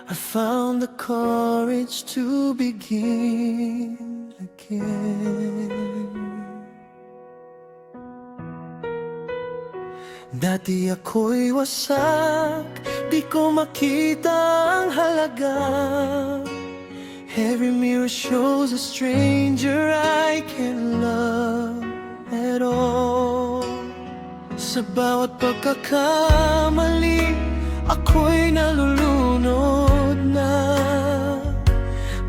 I found the courage to begin again. Dati ako'y wasak, di ko makita ang halaga. Every mirror shows a stranger I can love at all. Sa bawat pagkakamali, ako'y nalulunod na.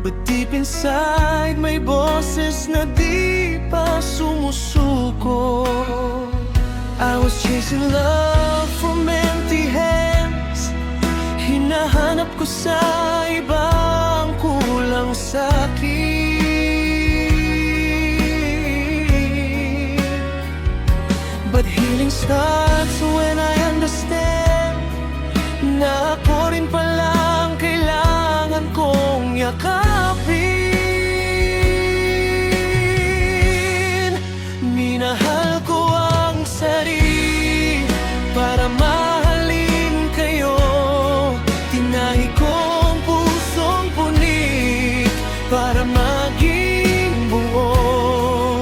But deep inside, may boses na di pa sumusuko. I was chasing love from empty hands. Hinahanap ko sa ibang kulang sa'kin. But healing starts when I understand na ako rin palang kailangan kong yakapin. Minahal ko ang sarili para mahalin kayo. Tinahi kong pusong punit para maging buo.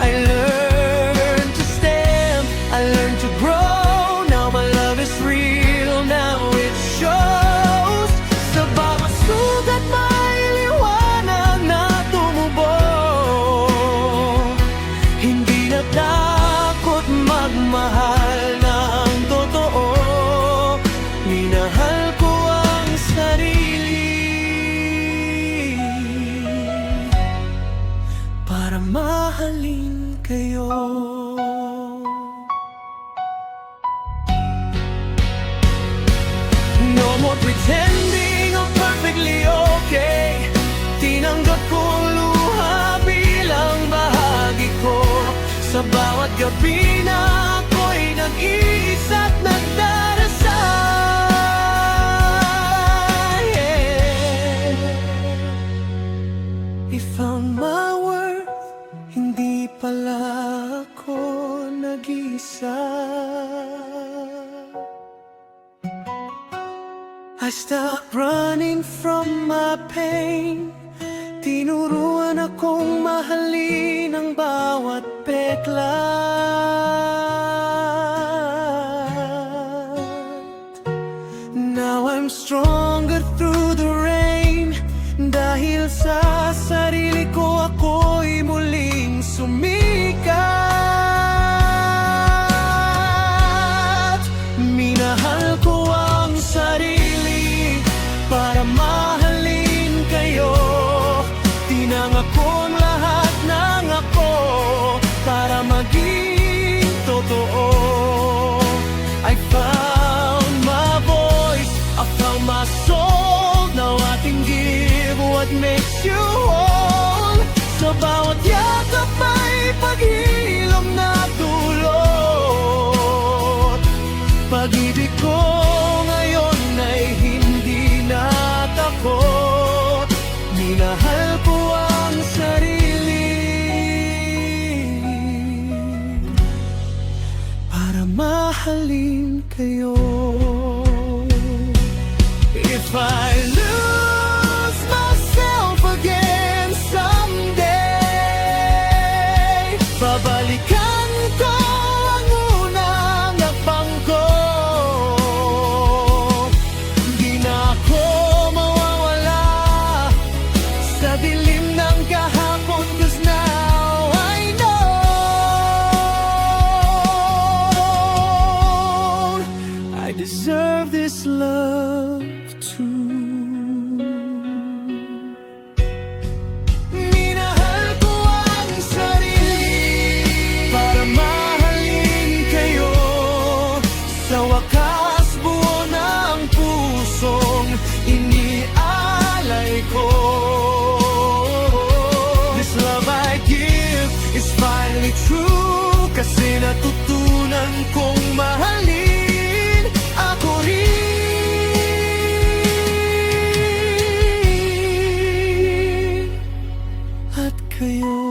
I learned to stand, I learned to grow. Now my love is real, now it shows. Sa bawat sugat may liwanag na tumubo. Hindi na takot magmahal ng totoo. Minahal ko ang sarili para mahalin kayo. No more pretending I'm perfectly okay. Tinanggap ko luha bilang bahagi ko. Sa bawat gabi na ako'y nag-iisa't nagdarasal, yeah. I found my worth, hindi pala ako nag-iisa. I stopped running from my pain. Tinuruan akong mahalin ang bawat peklat. Now I'm stronger through the rain. Dahil sa sarili ko ako'y muling sumikat. Minahal ko ang sarili para mahalin kayo. Tinangak kong lahat ng ako para maging totoo. I found my voice, I found my soul. Now I can give what makes you whole. Sa bawat yakap may paghilom na dulot. Pag-ibig ko ngayon ay hindi na takot. Minahal ko ang sarili para mahalin kayo. If I lose myself again someday, babalikan ko ang unang nakpang ko. Di na ako mawawala sa dilim ng kahapon, 'cause now I know I deserve this love too. Minahal ko ang sarili para mahalin kayo. Sa wakas buo ng pusong inialay ko. This love I give is finally true, kasi natutunan kong mahalin ako rin at kayo.